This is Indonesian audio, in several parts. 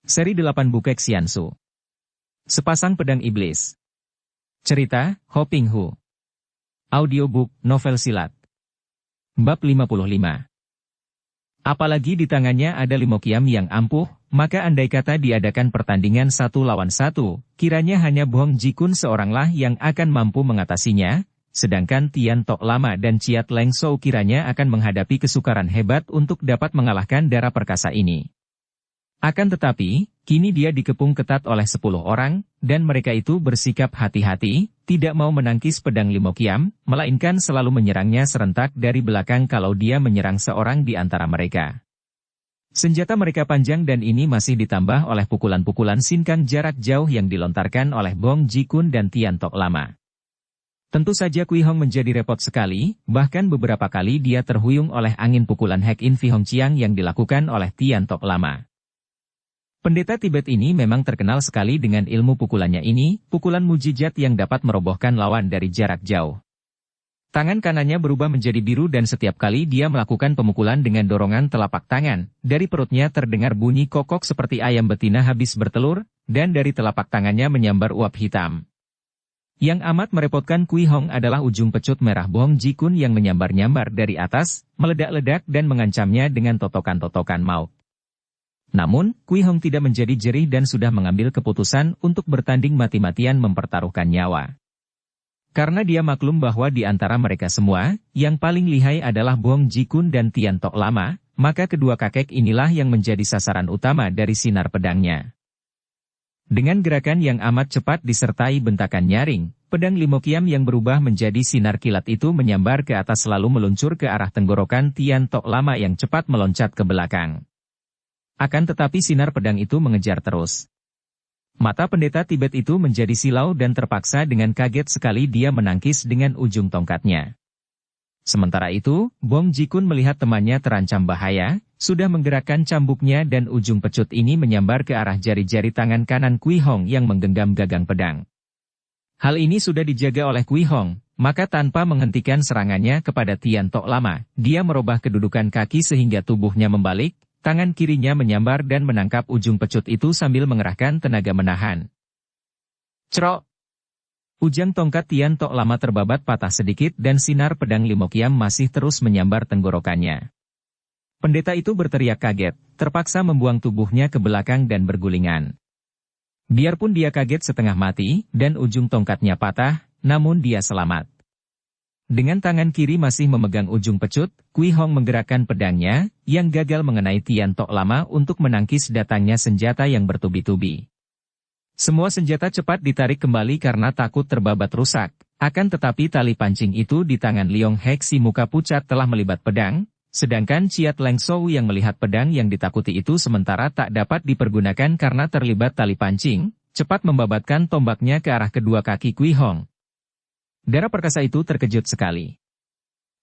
Seri 8 Bukek Xiansu. Sepasang Pedang Iblis. Cerita, Ho Ping Hu. Audiobook, novel silat. Bab 55. Apalagi di tangannya ada limokiam yang ampuh, maka andai kata diadakan pertandingan 1 lawan 1, kiranya hanya Bong Jikun seoranglah yang akan mampu mengatasinya, sedangkan Tian Tok Lama dan Chiat Leng Shou kiranya akan menghadapi kesukaran hebat untuk dapat mengalahkan darah perkasa ini. Akan tetapi, kini dia dikepung ketat oleh 10 orang, dan mereka itu bersikap hati-hati, tidak mau menangkis pedang limokiam, melainkan selalu menyerangnya serentak dari belakang kalau dia menyerang seorang di antara mereka. Senjata mereka panjang dan ini masih ditambah oleh pukulan-pukulan sinkang jarak jauh yang dilontarkan oleh Bong Jikun dan Tian Tok Lama. Tentu saja Kui Hong menjadi repot sekali, bahkan beberapa kali dia terhuyung oleh angin pukulan Hek In Vi Hong Chiang yang dilakukan oleh Tian Tok Lama. Pendeta Tibet ini memang terkenal sekali dengan ilmu pukulannya ini, pukulan mujizat yang dapat merobohkan lawan dari jarak jauh. Tangan kanannya berubah menjadi biru dan setiap kali dia melakukan pemukulan dengan dorongan telapak tangan, dari perutnya terdengar bunyi kokok seperti ayam betina habis bertelur, dan dari telapak tangannya menyambar uap hitam. Yang amat merepotkan Kui Hong adalah ujung pecut merah Bong Jikun yang menyambar-nyambar dari atas, meledak-ledak dan mengancamnya dengan totokan-totokan maut. Namun, Kui Hong tidak menjadi jerih dan sudah mengambil keputusan untuk bertanding mati-matian mempertaruhkan nyawa. Karena dia maklum bahwa di antara mereka semua, yang paling lihai adalah Bong Jikun dan Tian Tok Lama, maka kedua kakek inilah yang menjadi sasaran utama dari sinar pedangnya. Dengan gerakan yang amat cepat disertai bentakan nyaring, pedang limokiam yang berubah menjadi sinar kilat itu menyambar ke atas lalu meluncur ke arah tenggorokan Tian Tok Lama yang cepat meloncat ke belakang. Akan tetapi sinar pedang itu mengejar terus. Mata pendeta Tibet itu menjadi silau dan terpaksa dengan kaget sekali dia menangkis dengan ujung tongkatnya. Sementara itu, Bong Jikun melihat temannya terancam bahaya, sudah menggerakkan cambuknya dan ujung pecut ini menyambar ke arah jari-jari tangan kanan Kui Hong yang menggenggam gagang pedang. Hal ini sudah dijaga oleh Kui Hong, maka tanpa menghentikan serangannya kepada Tian Tok Lama, dia merubah kedudukan kaki sehingga tubuhnya membalik. Tangan kirinya menyambar dan menangkap ujung pecut itu sambil mengerahkan tenaga menahan. Cerok! Ujang tongkat Tian Tok Lama terbabat patah sedikit dan sinar pedang limokiam masih terus menyambar tenggorokannya. Pendeta itu berteriak kaget, terpaksa membuang tubuhnya ke belakang dan bergulingan. Biarpun dia kaget setengah mati, dan ujung tongkatnya patah, namun dia selamat. Dengan tangan kiri masih memegang ujung pecut, Kui Hong menggerakkan pedangnya, yang gagal mengenai Tian Tok Lama untuk menangkis datangnya senjata yang bertubi-tubi. Semua senjata cepat ditarik kembali karena takut terbabat rusak, akan tetapi tali pancing itu di tangan Liong Hek si muka pucat telah melibat pedang, sedangkan Chiat Leng Shou yang melihat pedang yang ditakuti itu sementara tak dapat dipergunakan karena terlibat tali pancing, cepat membabatkan tombaknya ke arah kedua kaki Kui Hong. Darah perkasa itu terkejut sekali.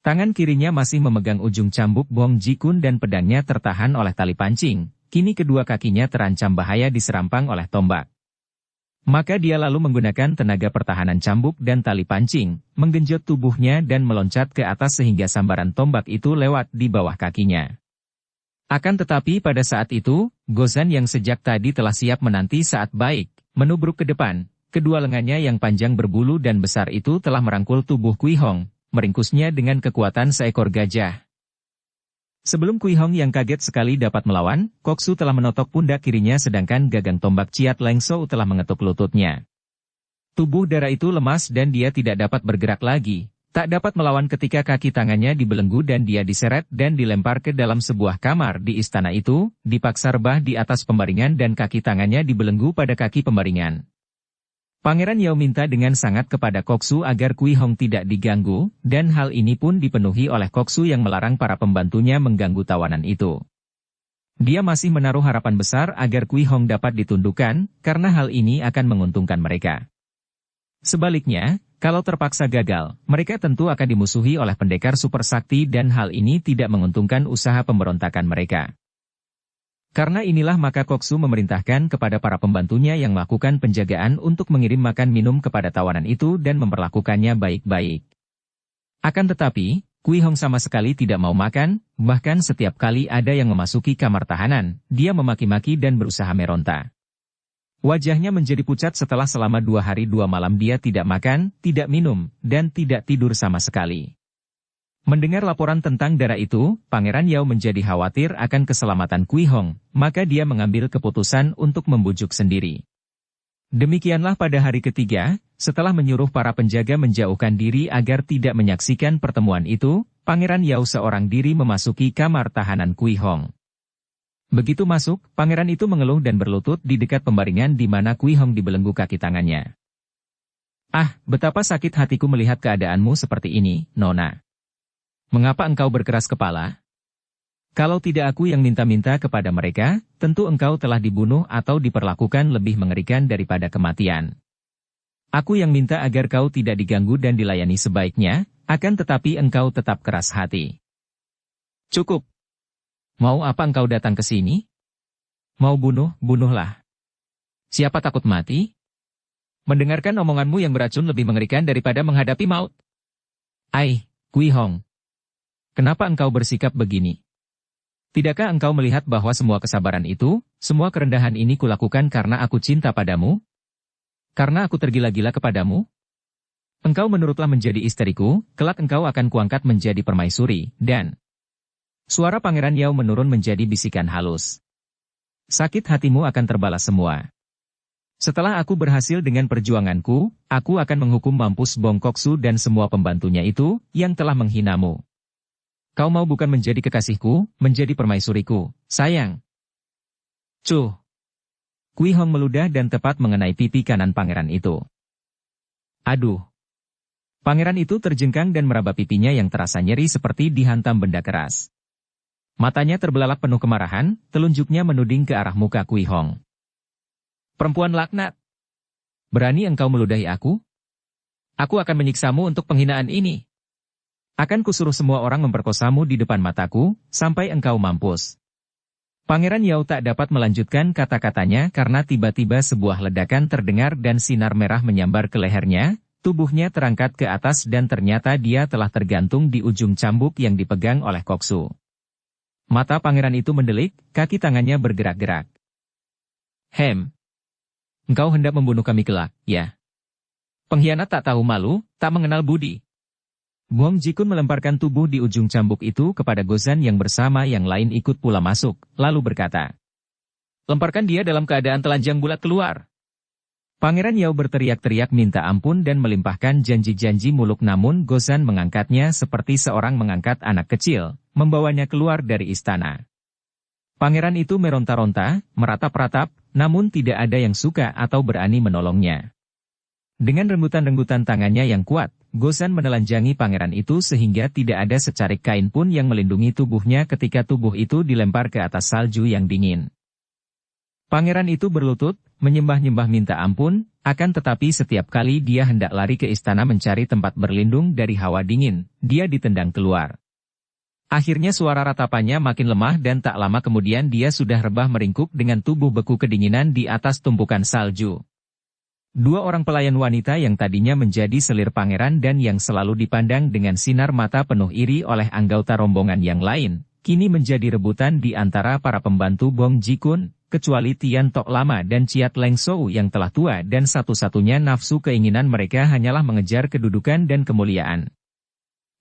Tangan kirinya masih memegang ujung cambuk Bong Jikun dan pedangnya tertahan oleh tali pancing, kini kedua kakinya terancam bahaya diserampang oleh tombak. Maka dia lalu menggunakan tenaga pertahanan cambuk dan tali pancing, menggenjot tubuhnya dan meloncat ke atas sehingga sambaran tombak itu lewat di bawah kakinya. Akan tetapi pada saat itu, Gozan yang sejak tadi telah siap menanti saat baik, menubruk ke depan. Kedua lengannya yang panjang berbulu dan besar itu telah merangkul tubuh Kui Hong, meringkusnya dengan kekuatan seekor gajah. Sebelum Kui Hong yang kaget sekali dapat melawan, Kok Su telah menotok pundak kirinya sedangkan gagang tombak Chiat Leng Shou telah mengetuk lututnya. Tubuh darah itu lemas dan dia tidak dapat bergerak lagi, tak dapat melawan ketika kaki tangannya dibelenggu dan dia diseret dan dilempar ke dalam sebuah kamar di istana itu, dipaksa rebah di atas pembaringan dan kaki tangannya dibelenggu pada kaki pembaringan. Pangeran Yao minta dengan sangat kepada Kok Su agar Kui Hong tidak diganggu, dan hal ini pun dipenuhi oleh Kok Su yang melarang para pembantunya mengganggu tawanan itu. Dia masih menaruh harapan besar agar Kui Hong dapat ditundukkan, karena hal ini akan menguntungkan mereka. Sebaliknya, kalau terpaksa gagal, mereka tentu akan dimusuhi oleh pendekar super sakti dan hal ini tidak menguntungkan usaha pemberontakan mereka. Karena inilah maka Kok Su memerintahkan kepada para pembantunya yang melakukan penjagaan untuk mengirim makan minum kepada tawanan itu dan memperlakukannya baik-baik. Akan tetapi, Kui Hong sama sekali tidak mau makan, bahkan setiap kali ada yang memasuki kamar tahanan, dia memaki-maki dan berusaha meronta. Wajahnya menjadi pucat setelah selama 2 hari 2 malam dia tidak makan, tidak minum, dan tidak tidur sama sekali. Mendengar laporan tentang darah itu, Pangeran Yao menjadi khawatir akan keselamatan Kui Hong, maka dia mengambil keputusan untuk membujuk sendiri. Demikianlah pada hari ketiga, setelah menyuruh para penjaga menjauhkan diri agar tidak menyaksikan pertemuan itu, Pangeran Yao seorang diri memasuki kamar tahanan Kui Hong. Begitu masuk, pangeran itu mengeluh dan berlutut di dekat pembaringan di mana Kui Hong dibelenggu kaki tangannya. "Ah, betapa sakit hatiku melihat keadaanmu seperti ini, Nona. Mengapa engkau berkeras kepala? Kalau tidak aku yang minta-minta kepada mereka, tentu engkau telah dibunuh atau diperlakukan lebih mengerikan daripada kematian. Aku yang minta agar kau tidak diganggu dan dilayani sebaiknya, akan tetapi engkau tetap keras hati. Cukup. Mau apa engkau datang ke sini? Mau bunuh, bunuhlah. Siapa takut mati? Mendengarkan omonganmu yang beracun lebih mengerikan daripada menghadapi maut. Ai, Kui Hong. Kenapa engkau bersikap begini? Tidakkah engkau melihat bahwa semua kesabaran itu, semua kerendahan ini kulakukan karena aku cinta padamu? Karena aku tergila-gila kepadamu? Engkau menurutlah menjadi istriku, kelak engkau akan kuangkat menjadi permaisuri, dan... Suara Pangeran Yao menurun menjadi bisikan halus. Sakit hatimu akan terbalas semua. Setelah aku berhasil dengan perjuanganku, aku akan menghukum mampus Bong Koksu dan semua pembantunya itu, yang telah menghinamu. Kau mau bukan menjadi kekasihku, menjadi permaisuriku, sayang. Cuh. Kui Hong meludah dan tepat mengenai pipi kanan pangeran itu. Aduh. Pangeran itu terjengkang dan meraba pipinya yang terasa nyeri seperti dihantam benda keras. Matanya terbelalak penuh kemarahan, telunjuknya menuding ke arah muka Kui Hong. Perempuan laknat. Berani engkau meludahi aku? Aku akan menyiksamu untuk penghinaan ini. Akan kusuruh semua orang memperkosamu di depan mataku, sampai engkau mampus. Pangeran Yao tak dapat melanjutkan kata-katanya karena tiba-tiba sebuah ledakan terdengar dan sinar merah menyambar ke lehernya, tubuhnya terangkat ke atas dan ternyata dia telah tergantung di ujung cambuk yang dipegang oleh Koksu. Mata pangeran itu mendelik, kaki tangannya bergerak-gerak. Engkau hendak membunuh kami kelak, ya? Pengkhianat tak tahu malu, tak mengenal budi. Bong Jikun melemparkan tubuh di ujung cambuk itu kepada Gozan yang bersama yang lain ikut pula masuk, lalu berkata, lemparkan dia dalam keadaan telanjang bulat keluar. Pangeran Yao berteriak-teriak minta ampun dan melimpahkan janji-janji muluk namun Gozan mengangkatnya seperti seorang mengangkat anak kecil, membawanya keluar dari istana. Pangeran itu meronta-ronta, meratap-ratap, namun tidak ada yang suka atau berani menolongnya. Dengan renggutan-renggutan tangannya yang kuat, Gozan menelanjangi pangeran itu sehingga tidak ada secarik kain pun yang melindungi tubuhnya ketika tubuh itu dilempar ke atas salju yang dingin. Pangeran itu berlutut, menyembah-nyembah minta ampun, akan tetapi setiap kali dia hendak lari ke istana mencari tempat berlindung dari hawa dingin, dia ditendang keluar. Akhirnya suara ratapannya makin lemah dan tak lama kemudian dia sudah rebah meringkuk dengan tubuh beku kedinginan di atas tumpukan salju. 2 orang pelayan wanita yang tadinya menjadi selir pangeran dan yang selalu dipandang dengan sinar mata penuh iri oleh anggota rombongan yang lain, kini menjadi rebutan di antara para pembantu Bong Jikun, kecuali Tian Tok Lama dan Chiat Leng Shou yang telah tua dan satu-satunya nafsu keinginan mereka hanyalah mengejar kedudukan dan kemuliaan.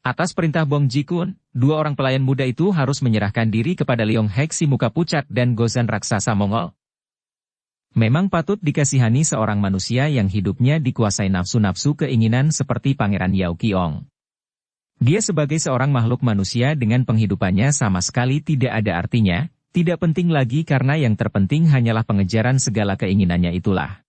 Atas perintah Bong Jikun, 2 orang pelayan muda itu harus menyerahkan diri kepada Liong Hek si muka pucat dan Gozan raksasa Mongol. Memang patut dikasihani seorang manusia yang hidupnya dikuasai nafsu-nafsu keinginan seperti Pangeran Yao Qiong. Dia sebagai seorang makhluk manusia dengan penghidupannya sama sekali tidak ada artinya, tidak penting lagi karena yang terpenting hanyalah pengejaran segala keinginannya itulah.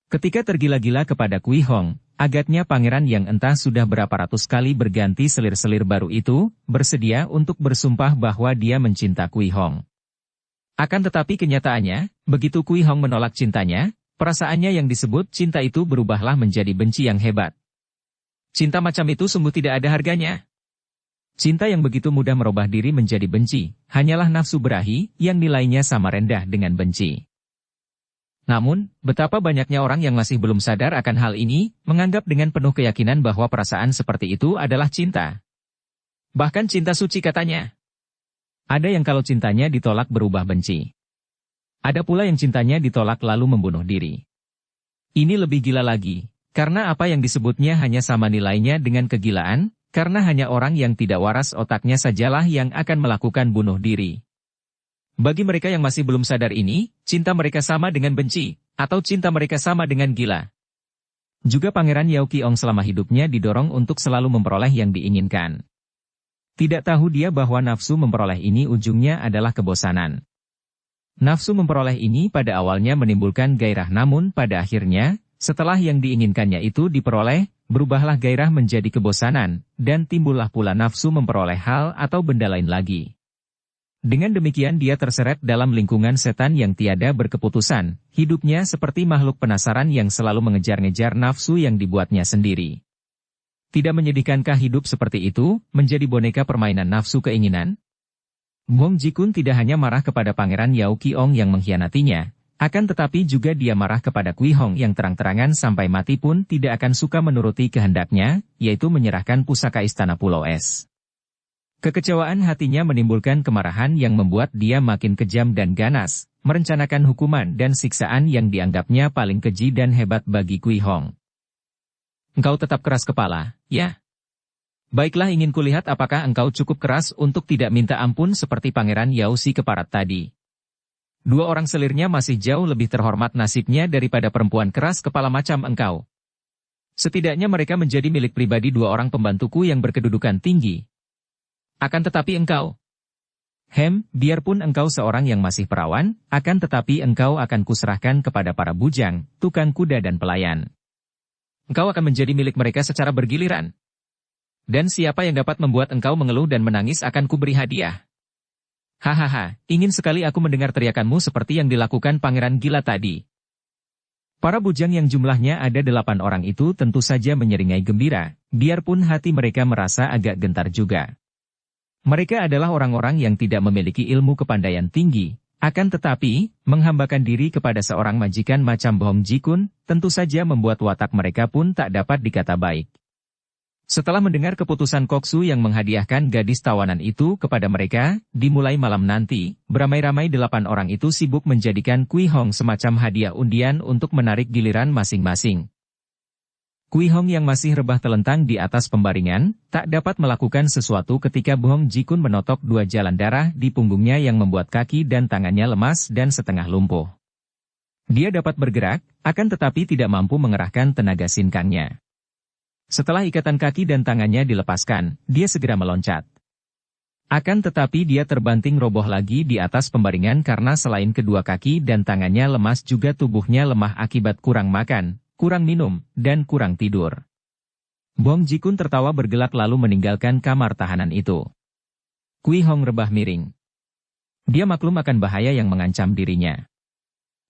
Ketika tergila-gila kepada Kui Hong, agaknya pangeran yang entah sudah berapa ratus kali berganti selir-selir baru itu, bersedia untuk bersumpah bahwa dia mencinta Kui Hong. Akan tetapi kenyataannya, begitu Kui Hong menolak cintanya, perasaannya yang disebut cinta itu berubahlah menjadi benci yang hebat. Cinta macam itu sungguh tidak ada harganya. Cinta yang begitu mudah merubah diri menjadi benci, hanyalah nafsu berahi yang nilainya sama rendah dengan benci. Namun, betapa banyaknya orang yang masih belum sadar akan hal ini, menganggap dengan penuh keyakinan bahwa perasaan seperti itu adalah cinta. Bahkan cinta suci katanya. Ada yang kalau cintanya ditolak berubah benci. Ada pula yang cintanya ditolak lalu membunuh diri. Ini lebih gila lagi, karena apa yang disebutnya hanya sama nilainya dengan kegilaan, karena hanya orang yang tidak waras otaknya sajalah yang akan melakukan bunuh diri. Bagi mereka yang masih belum sadar ini, cinta mereka sama dengan benci, atau cinta mereka sama dengan gila. Juga Pangeran Yao Qiong selama hidupnya didorong untuk selalu memperoleh yang diinginkan. Tidak tahu dia bahwa nafsu memperoleh ini ujungnya adalah kebosanan. Nafsu memperoleh ini pada awalnya menimbulkan gairah namun pada akhirnya, setelah yang diinginkannya itu diperoleh, berubahlah gairah menjadi kebosanan, dan timbullah pula nafsu memperoleh hal atau benda lain lagi. Dengan demikian dia terseret dalam lingkungan setan yang tiada berkeputusan, hidupnya seperti makhluk penasaran yang selalu mengejar-ngejar nafsu yang dibuatnya sendiri. Tidak menyedihkankah hidup seperti itu, menjadi boneka permainan nafsu keinginan? Bong Jikun tidak hanya marah kepada Pangeran Yao Qiong yang mengkhianatinya, akan tetapi juga dia marah kepada Kui Hong yang terang-terangan sampai mati pun tidak akan suka menuruti kehendaknya, yaitu menyerahkan pusaka Istana Pulau Es. Kekecewaan hatinya menimbulkan kemarahan yang membuat dia makin kejam dan ganas, merencanakan hukuman dan siksaan yang dianggapnya paling keji dan hebat bagi Kui Hong. Engkau tetap keras kepala, ya? Baiklah, ingin kulihat apakah engkau cukup keras untuk tidak minta ampun seperti Pangeran Yao Si Keparat tadi. Dua orang selirnya masih jauh lebih terhormat nasibnya daripada perempuan keras kepala macam engkau. Setidaknya mereka menjadi milik pribadi dua orang pembantuku yang berkedudukan tinggi. Akan tetapi engkau, biarpun engkau seorang yang masih perawan, akan tetapi engkau akan kuserahkan kepada para bujang, tukang kuda dan pelayan. Engkau akan menjadi milik mereka secara bergiliran. Dan siapa yang dapat membuat engkau mengeluh dan menangis akan kuberi hadiah. Hahaha, ingin sekali aku mendengar teriakanmu seperti yang dilakukan pangeran gila tadi. Para bujang yang jumlahnya ada 8 orang itu tentu saja menyeringai gembira, biarpun hati mereka merasa agak gentar juga. Mereka adalah orang-orang yang tidak memiliki ilmu kepandaian tinggi, akan tetapi, menghambakan diri kepada seorang majikan macam Bong Jikun, tentu saja membuat watak mereka pun tak dapat dikata baik. Setelah mendengar keputusan Koksu yang menghadiahkan gadis tawanan itu kepada mereka, dimulai malam nanti, beramai-ramai 8 orang itu sibuk menjadikan Kui Hong semacam hadiah undian untuk menarik giliran masing-masing. Kui Hong yang masih rebah telentang di atas pembaringan, tak dapat melakukan sesuatu ketika Bong Jikun menotok 2 jalan darah di punggungnya yang membuat kaki dan tangannya lemas dan setengah lumpuh. Dia dapat bergerak, akan tetapi tidak mampu mengerahkan tenaga sinkangnya. Setelah ikatan kaki dan tangannya dilepaskan, dia segera meloncat. Akan tetapi dia terbanting roboh lagi di atas pembaringan karena selain kedua kaki dan tangannya lemas juga tubuhnya lemah akibat kurang makan, kurang minum, dan kurang tidur. Bong Jikun tertawa bergelak lalu meninggalkan kamar tahanan itu. Kui Hong rebah miring. Dia maklum akan bahaya yang mengancam dirinya.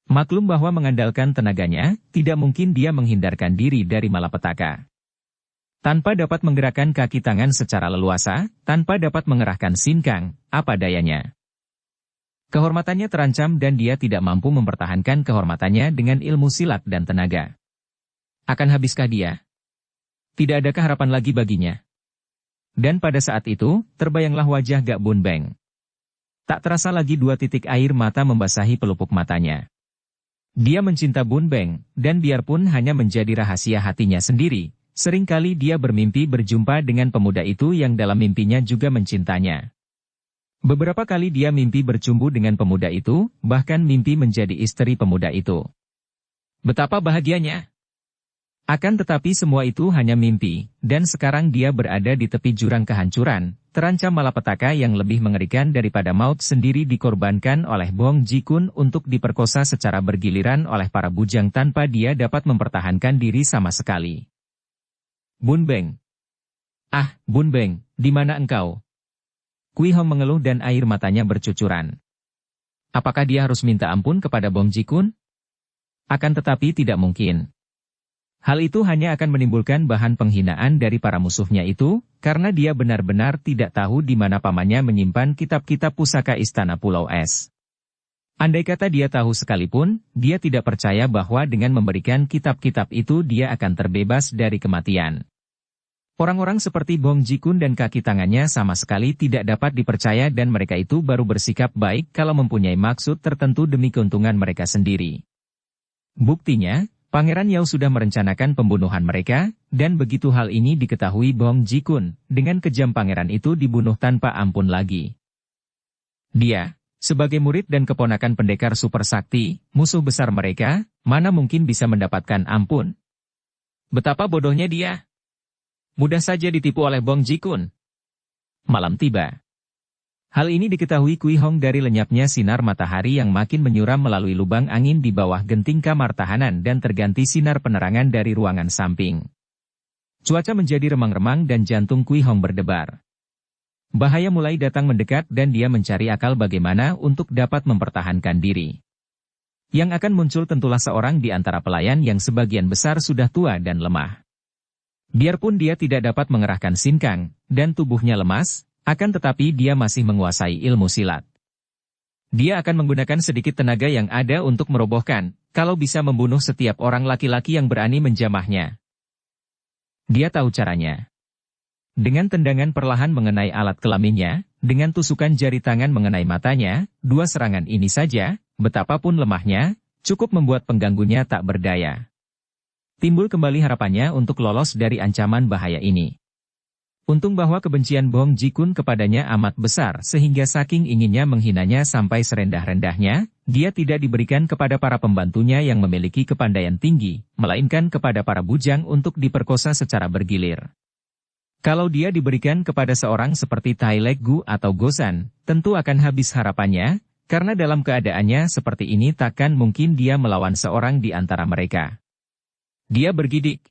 Maklum bahwa mengandalkan tenaganya, tidak mungkin dia menghindarkan diri dari malapetaka. Tanpa dapat menggerakkan kaki tangan secara leluasa, tanpa dapat mengerahkan sinkang, apa dayanya. Kehormatannya terancam dan dia tidak mampu mempertahankan kehormatannya dengan ilmu silat dan tenaga. Akan habiskah dia? Tidak adakah harapan lagi baginya? Dan pada saat itu, terbayanglah wajah Gak Bun Beng. Tak terasa lagi 2 titik air mata membasahi pelupuk matanya. Dia mencinta Bun Beng, dan biarpun hanya menjadi rahasia hatinya sendiri, seringkali dia bermimpi berjumpa dengan pemuda itu yang dalam mimpinya juga mencintanya. Beberapa kali dia mimpi bercumbu dengan pemuda itu, bahkan mimpi menjadi istri pemuda itu. Betapa bahagianya! Akan tetapi semua itu hanya mimpi, dan sekarang dia berada di tepi jurang kehancuran, terancam malapetaka yang lebih mengerikan daripada maut sendiri dikorbankan oleh Bong Jikun untuk diperkosa secara bergiliran oleh para bujang tanpa dia dapat mempertahankan diri sama sekali. Bun Beng. Ah, Bun Beng, di mana engkau? Kui Hong mengeluh dan air matanya bercucuran. Apakah dia harus minta ampun kepada Bong Jikun? Akan tetapi tidak mungkin. Hal itu hanya akan menimbulkan bahan penghinaan dari para musuhnya itu, karena dia benar-benar tidak tahu di mana pamannya menyimpan kitab-kitab pusaka Istana Pulau Es. Andai kata dia tahu sekalipun, dia tidak percaya bahwa dengan memberikan kitab-kitab itu dia akan terbebas dari kematian. Orang-orang seperti Bong Ji-kun dan kaki tangannya sama sekali tidak dapat dipercaya dan mereka itu baru bersikap baik kalau mempunyai maksud tertentu demi keuntungan mereka sendiri. Buktinya, Pangeran Yao sudah merencanakan pembunuhan mereka, dan begitu hal ini diketahui Bong Ji-kun, dengan kejam pangeran itu dibunuh tanpa ampun lagi. Dia, sebagai murid dan keponakan pendekar super sakti, musuh besar mereka, mana mungkin bisa mendapatkan ampun. Betapa bodohnya dia. Mudah saja ditipu oleh Bong Ji-kun. Malam tiba. Hal ini diketahui Kui Hong dari lenyapnya sinar matahari yang makin menyuram melalui lubang angin di bawah genting kamar tahanan dan terganti sinar penerangan dari ruangan samping. Cuaca menjadi remang-remang dan jantung Kui Hong berdebar. Bahaya mulai datang mendekat dan dia mencari akal bagaimana untuk dapat mempertahankan diri. Yang akan muncul tentulah seorang di antara pelayan yang sebagian besar sudah tua dan lemah. Biarpun dia tidak dapat mengerahkan sinkang, dan tubuhnya lemas, akan tetapi dia masih menguasai ilmu silat. Dia akan menggunakan sedikit tenaga yang ada untuk merobohkan, kalau bisa membunuh setiap orang laki-laki yang berani menjamahnya. Dia tahu caranya. Dengan tendangan perlahan mengenai alat kelaminnya, dengan tusukan jari tangan mengenai matanya, 2 serangan ini saja, betapapun lemahnya, cukup membuat pengganggunya tak berdaya. Timbul kembali harapannya untuk lolos dari ancaman bahaya ini. Untung bahwa kebencian Bong Ji-kun kepadanya amat besar sehingga saking inginnya menghinanya sampai serendah-rendahnya, dia tidak diberikan kepada para pembantunya yang memiliki kepandaian tinggi, melainkan kepada para bujang untuk diperkosa secara bergilir. Kalau dia diberikan kepada seorang seperti Tai Lek Gu atau Gosan, tentu akan habis harapannya, karena dalam keadaannya seperti ini takkan mungkin dia melawan seorang di antara mereka. Dia bergidik.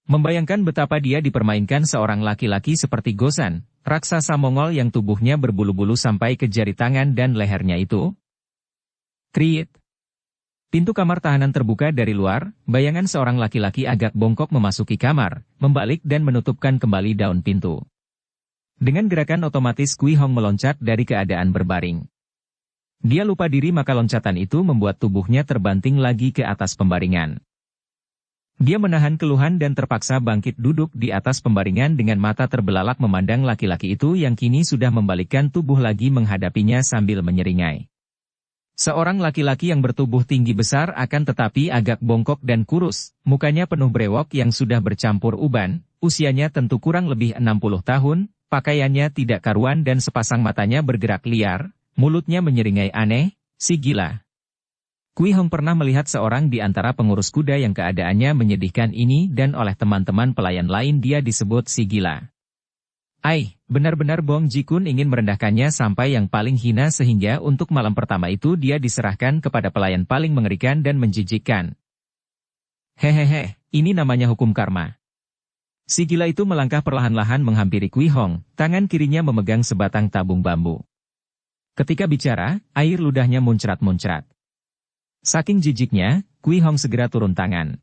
Membayangkan betapa dia dipermainkan seorang laki-laki seperti Gosan, raksasa Mongol yang tubuhnya berbulu-bulu sampai ke jari tangan dan lehernya itu. Kriit. Pintu kamar tahanan terbuka dari luar, bayangan seorang laki-laki agak bongkok memasuki kamar, membalik dan menutupkan kembali daun pintu. Dengan gerakan otomatis Kui Hong meloncat dari keadaan berbaring. Dia lupa diri maka loncatan itu membuat tubuhnya terbanting lagi ke atas pembaringan. Dia menahan keluhan dan terpaksa bangkit duduk di atas pembaringan dengan mata terbelalak memandang laki-laki itu yang kini sudah membalikkan tubuh lagi menghadapinya sambil menyeringai. Seorang laki-laki yang bertubuh tinggi besar akan tetapi agak bongkok dan kurus, mukanya penuh brewok yang sudah bercampur uban, usianya tentu kurang lebih 60 tahun, pakaiannya tidak karuan dan sepasang matanya bergerak liar, mulutnya menyeringai aneh, si gila. Kui Hong pernah melihat seorang di antara pengurus kuda yang keadaannya menyedihkan ini dan oleh teman-teman pelayan lain dia disebut si gila. Benar-benar Bong Ji-kun ingin merendahkannya sampai yang paling hina sehingga untuk malam pertama itu dia diserahkan kepada pelayan paling mengerikan dan menjijikkan. Hehehe, ini namanya hukum karma. Si gila itu melangkah perlahan-lahan menghampiri Kui Hong, tangan kirinya memegang sebatang tabung bambu. Ketika bicara, air ludahnya muncrat-muncrat. Saking jijiknya, Kui Hong segera turun tangan.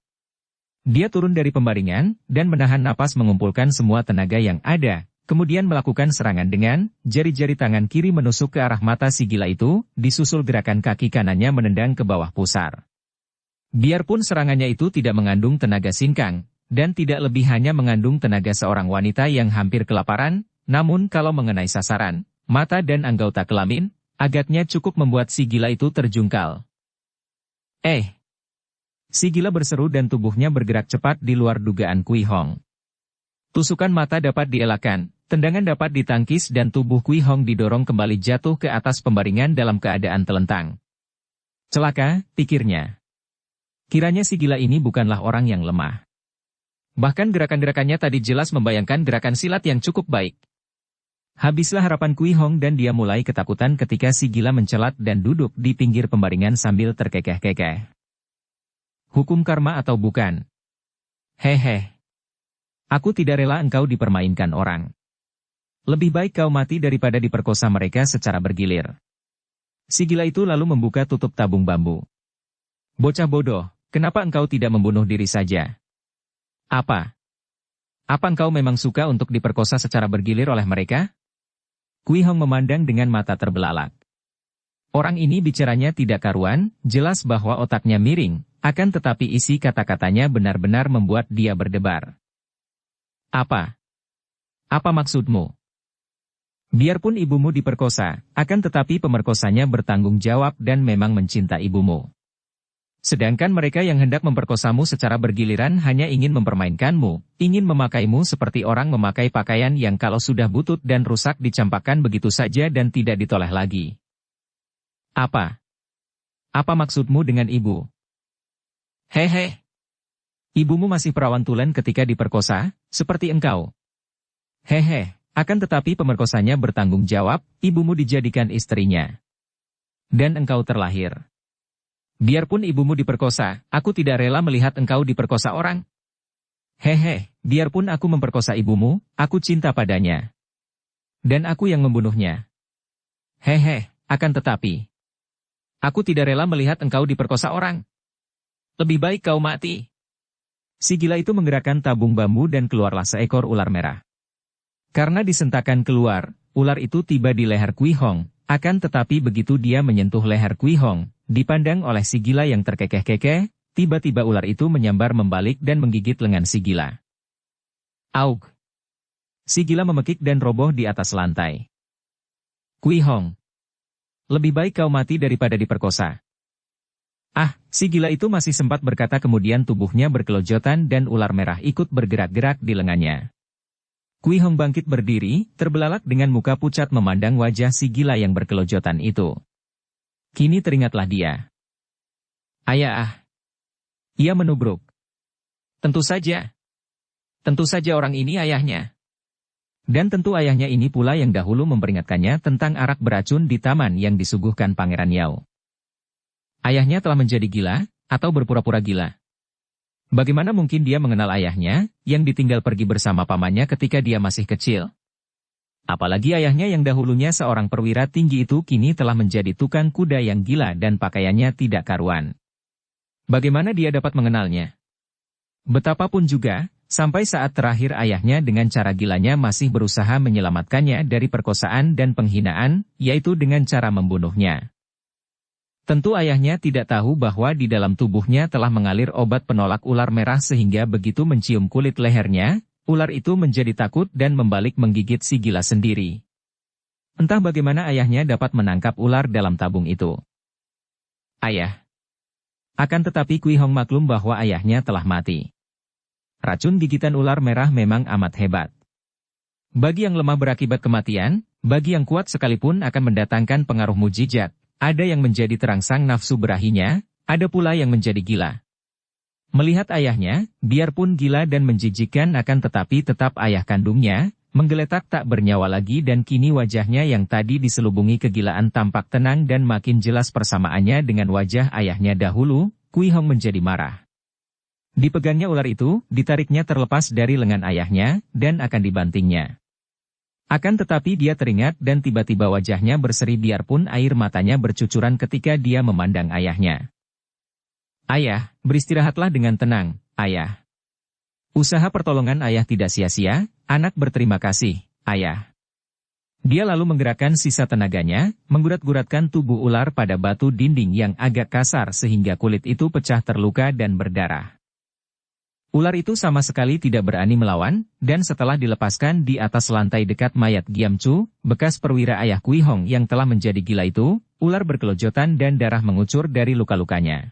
Dia turun dari pembaringan, dan menahan napas mengumpulkan semua tenaga yang ada, kemudian melakukan serangan dengan, jari-jari tangan kiri menusuk ke arah mata si gila itu, disusul gerakan kaki kanannya menendang ke bawah pusar. Biarpun serangannya itu tidak mengandung tenaga sinkang, dan tidak lebih hanya mengandung tenaga seorang wanita yang hampir kelaparan, namun kalau mengenai sasaran, mata dan anggota kelamin, agaknya cukup membuat si gila itu terjungkal. Si gila berseru dan tubuhnya bergerak cepat di luar dugaan Kui Hong. Tusukan mata dapat dielakkan, tendangan dapat ditangkis dan tubuh Kui Hong didorong kembali jatuh ke atas pembaringan dalam keadaan telentang. Celaka, pikirnya. Kiranya si gila ini bukanlah orang yang lemah. Bahkan gerakan-gerakannya tadi jelas membayangkan gerakan silat yang cukup baik. Habislah harapan Kui Hong dan dia mulai ketakutan ketika si gila mencelat dan duduk di pinggir pembaringan sambil terkekeh-kekeh. Hukum karma atau bukan? Hehe. Aku tidak rela engkau dipermainkan orang. Lebih baik kau mati daripada diperkosa mereka secara bergilir. Si gila itu lalu membuka tutup tabung bambu. Bocah bodoh, kenapa engkau tidak membunuh diri saja? Apa? Apa engkau memang suka untuk diperkosa secara bergilir oleh mereka? Kui Hong memandang dengan mata terbelalak. Orang ini bicaranya tidak karuan, jelas bahwa otaknya miring, akan tetapi isi kata-katanya benar-benar membuat dia berdebar. Apa? Apa maksudmu? Biarpun ibumu diperkosa, akan tetapi pemerkosanya bertanggung jawab dan memang mencinta ibumu. Sedangkan mereka yang hendak memperkosamu secara bergiliran hanya ingin mempermainkanmu, ingin memakaimu seperti orang memakai pakaian yang kalau sudah butut dan rusak dicampakkan begitu saja dan tidak ditoleh lagi. Apa? Apa maksudmu dengan ibu? Hehe. Ibumu masih perawan tulen ketika diperkosa, seperti engkau. Hehe. Akan tetapi pemerkosanya bertanggung jawab, ibumu dijadikan istrinya. Dan engkau terlahir. Biarpun ibumu diperkosa, aku tidak rela melihat engkau diperkosa orang. Hehe, biarpun aku memperkosa ibumu, aku cinta padanya. Dan aku yang membunuhnya. Hehe, akan tetapi. Aku tidak rela melihat engkau diperkosa orang. Lebih baik kau mati. Si gila itu menggerakkan tabung bambu dan keluarlah seekor ular merah. Karena disentakan keluar, ular itu tiba di leher Kui Hong, akan tetapi begitu dia menyentuh leher Kui Hong, dipandang oleh si gila yang terkekeh-kekeh, tiba-tiba ular itu menyambar membalik dan menggigit lengan si gila. Aug! Si gila memekik dan roboh di atas lantai. Kui Hong! Lebih baik kau mati daripada diperkosa. Ah, si gila itu masih sempat berkata kemudian tubuhnya berkelojotan dan ular merah ikut bergerak-gerak di lengannya. Kui Hong bangkit berdiri, terbelalak dengan muka pucat memandang wajah si gila yang berkelojotan itu. Kini teringatlah dia. Ayah! Ia menubruk. Tentu saja. Tentu saja orang ini ayahnya. Dan tentu ayahnya ini pula yang dahulu memperingatkannya tentang arak beracun di taman yang disuguhkan Pangeran Yao. Ayahnya telah menjadi gila, atau berpura-pura gila. Bagaimana mungkin dia mengenal ayahnya, yang ditinggal pergi bersama pamannya ketika dia masih kecil? Apalagi ayahnya yang dahulunya seorang perwira tinggi itu kini telah menjadi tukang kuda yang gila dan pakaiannya tidak karuan. Bagaimana dia dapat mengenalnya? Betapapun juga, sampai saat terakhir ayahnya dengan cara gilanya masih berusaha menyelamatkannya dari perkosaan dan penghinaan, yaitu dengan cara membunuhnya. Tentu ayahnya tidak tahu bahwa di dalam tubuhnya telah mengalir obat penolak ular merah sehingga begitu mencium kulit lehernya, ular itu menjadi takut dan membalik menggigit si gila sendiri. Entah bagaimana ayahnya dapat menangkap ular dalam tabung itu. Ayah. Akan tetapi Kui Hong maklum bahwa ayahnya telah mati. Racun gigitan ular merah memang amat hebat. Bagi yang lemah berakibat kematian, bagi yang kuat sekalipun akan mendatangkan pengaruh mujizat. Ada yang menjadi terangsang nafsu berahinya, ada pula yang menjadi gila. Melihat ayahnya, biarpun gila dan menjijikkan akan tetapi tetap ayah kandungnya, menggeletak tak bernyawa lagi dan kini wajahnya yang tadi diselubungi kegilaan tampak tenang dan makin jelas persamaannya dengan wajah ayahnya dahulu, Kui Hong menjadi marah. Dipegangnya ular itu, ditariknya terlepas dari lengan ayahnya, dan akan dibantingnya. Akan tetapi dia teringat dan tiba-tiba wajahnya berseri biarpun air matanya bercucuran ketika dia memandang ayahnya. Ayah, beristirahatlah dengan tenang, ayah. Usaha pertolongan ayah tidak sia-sia, anak berterima kasih, ayah. Dia lalu menggerakkan sisa tenaganya, menggurat-guratkan tubuh ular pada batu dinding yang agak kasar sehingga kulit itu pecah terluka dan berdarah. Ular itu sama sekali tidak berani melawan, dan setelah dilepaskan di atas lantai dekat mayat Giam Chu, bekas perwira ayah Kui Hong yang telah menjadi gila itu, ular berkelojotan dan darah mengucur dari luka-lukanya.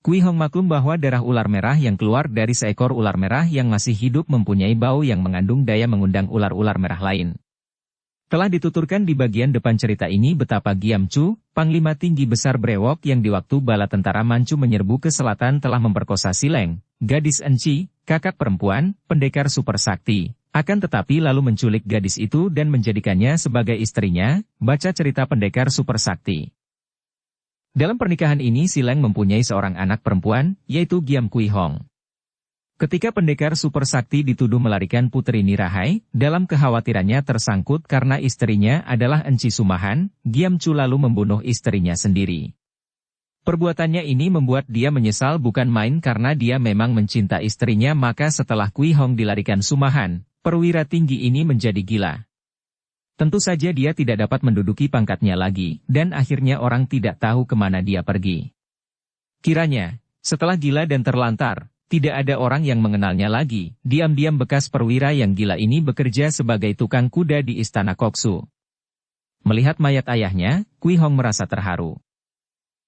Kui Hong maklum bahwa darah ular merah yang keluar dari seekor ular merah yang masih hidup mempunyai bau yang mengandung daya mengundang ular-ular merah lain. Telah dituturkan di bagian depan cerita ini betapa Giam Chu, panglima tinggi besar brewok yang di waktu bala tentara Manchu menyerbu ke selatan telah memperkosa Sileng, gadis Enci, kakak perempuan, pendekar super sakti, akan tetapi lalu menculik gadis itu dan menjadikannya sebagai istrinya, baca cerita pendekar super sakti. Dalam pernikahan ini Sileng mempunyai seorang anak perempuan, yaitu Giam Kui Hong. Ketika pendekar super sakti dituduh melarikan putri Nirahai, dalam kekhawatirannya tersangkut karena istrinya adalah Enci Sumahan, Giam Chu lalu membunuh istrinya sendiri. Perbuatannya ini membuat dia menyesal bukan main karena dia memang mencinta istrinya maka setelah Kui Hong dilarikan Sumahan, perwira tinggi ini menjadi gila. Tentu saja dia tidak dapat menduduki pangkatnya lagi, dan akhirnya orang tidak tahu kemana dia pergi. Kiranya, setelah gila dan terlantar, tidak ada orang yang mengenalnya lagi. Diam-diam bekas perwira yang gila ini bekerja sebagai tukang kuda di istana Koksu. Melihat mayat ayahnya, Kui Hong merasa terharu.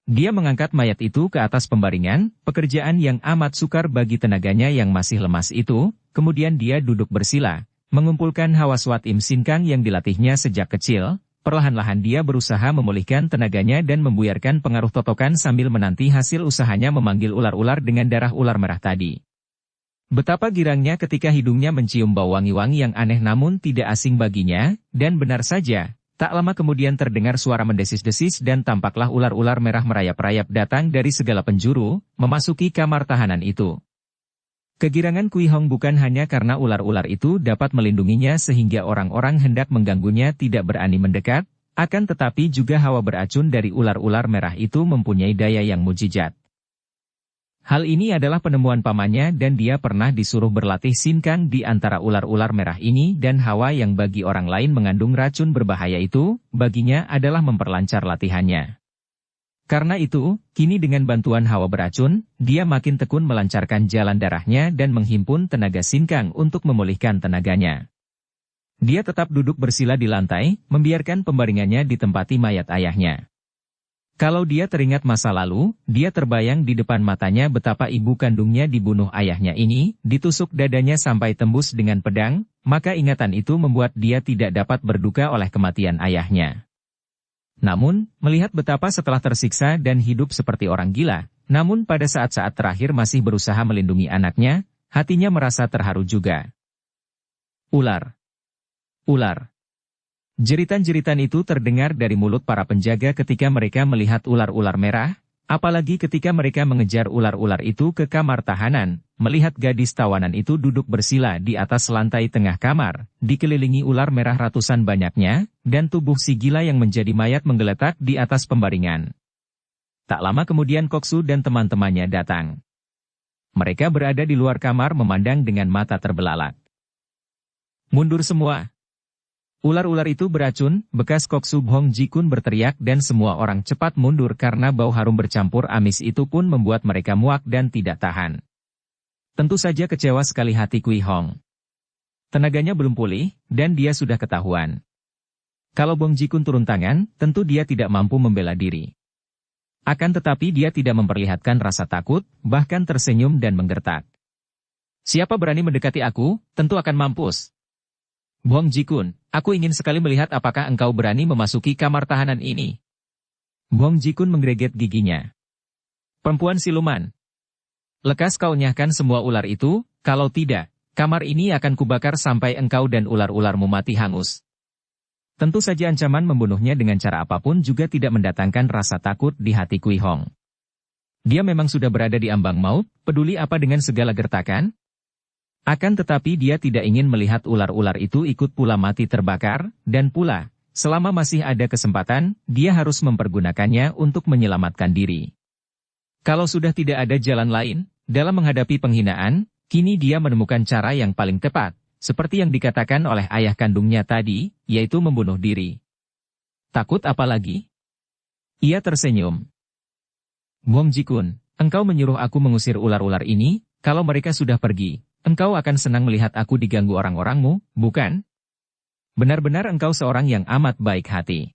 Dia mengangkat mayat itu ke atas pembaringan, pekerjaan yang amat sukar bagi tenaganya yang masih lemas itu, kemudian dia duduk bersila, mengumpulkan hawa Swat Im Sin Kang yang dilatihnya sejak kecil. Perlahan-lahan dia berusaha memulihkan tenaganya dan membuyarkan pengaruh totokan sambil menanti hasil usahanya memanggil ular-ular dengan darah ular merah tadi. Betapa girangnya ketika hidungnya mencium bau wangi-wangi yang aneh namun tidak asing baginya, dan benar saja, tak lama kemudian terdengar suara mendesis-desis dan tampaklah ular-ular merah merayap-rayap datang dari segala penjuru, memasuki kamar tahanan itu. Kegirangan Kui Hong bukan hanya karena ular-ular itu dapat melindunginya sehingga orang-orang hendak mengganggunya tidak berani mendekat, akan tetapi juga hawa beracun dari ular-ular merah itu mempunyai daya yang mujizat. Hal ini adalah penemuan pamannya dan dia pernah disuruh berlatih Sin Kang di antara ular-ular merah ini dan hawa yang bagi orang lain mengandung racun berbahaya itu, baginya adalah memperlancar latihannya. Karena itu, kini dengan bantuan hawa beracun, dia makin tekun melancarkan jalan darahnya dan menghimpun tenaga Sin Kang untuk memulihkan tenaganya. Dia tetap duduk bersila di lantai, membiarkan pembaringannya ditempati mayat ayahnya. Kalau dia teringat masa lalu, dia terbayang di depan matanya betapa ibu kandungnya dibunuh ayahnya ini, ditusuk dadanya sampai tembus dengan pedang, maka ingatan itu membuat dia tidak dapat berduka oleh kematian ayahnya. Namun, melihat betapa setelah tersiksa dan hidup seperti orang gila, namun pada saat-saat terakhir masih berusaha melindungi anaknya, hatinya merasa terharu juga. Ular. Ular. Jeritan-jeritan itu terdengar dari mulut para penjaga ketika mereka melihat ular-ular merah, apalagi ketika mereka mengejar ular-ular itu ke kamar tahanan, melihat gadis tawanan itu duduk bersila di atas lantai tengah kamar, dikelilingi ular merah ratusan banyaknya, dan tubuh si gila yang menjadi mayat menggeletak di atas pembaringan. Tak lama kemudian Koksu dan teman-temannya datang. Mereka berada di luar kamar memandang dengan mata terbelalak. Mundur semua. Ular-ular itu beracun, bekas Koksu Bhong Jikun berteriak dan semua orang cepat mundur karena bau harum bercampur amis itu pun membuat mereka muak dan tidak tahan. Tentu saja kecewa sekali hati Kui Hong. Tenaganya belum pulih, dan dia sudah ketahuan. Kalau Bhong Jikun turun tangan, tentu dia tidak mampu membela diri. Akan tetapi dia tidak memperlihatkan rasa takut, bahkan tersenyum dan menggertak. Siapa berani mendekati aku, tentu akan mampus. Bhong Jikun, aku ingin sekali melihat apakah engkau berani memasuki kamar tahanan ini. Bhong Jikun menggreget giginya. Perempuan siluman. Lekas kau nyahkan semua ular itu, kalau tidak, kamar ini akan kubakar sampai engkau dan ular-ularmu mati hangus. Tentu saja ancaman membunuhnya dengan cara apapun juga tidak mendatangkan rasa takut di hati Kui Hong. Dia memang sudah berada di ambang maut, peduli apa dengan segala gertakan? Akan tetapi dia tidak ingin melihat ular-ular itu ikut pula mati terbakar, dan pula, selama masih ada kesempatan, dia harus mempergunakannya untuk menyelamatkan diri. Kalau sudah tidak ada jalan lain, dalam menghadapi penghinaan, kini dia menemukan cara yang paling tepat, seperti yang dikatakan oleh ayah kandungnya tadi, yaitu membunuh diri. Takut apa lagi? Ia tersenyum. Bhong Jikun, engkau menyuruh aku mengusir ular-ular ini, kalau mereka sudah pergi. Engkau akan senang melihat aku diganggu orang-orangmu, bukan? Benar-benar engkau seorang yang amat baik hati.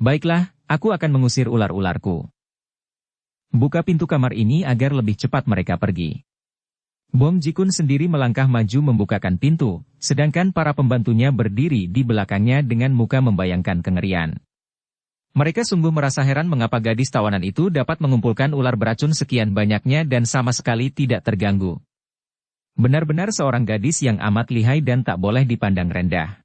Baiklah, aku akan mengusir ular-ularku. Buka pintu kamar ini agar lebih cepat mereka pergi. Bhong Jikun sendiri melangkah maju membukakan pintu, sedangkan para pembantunya berdiri di belakangnya dengan muka membayangkan kengerian. Mereka sungguh merasa heran mengapa gadis tawanan itu dapat mengumpulkan ular beracun sekian banyaknya dan sama sekali tidak terganggu. Benar-benar seorang gadis yang amat lihai dan tak boleh dipandang rendah.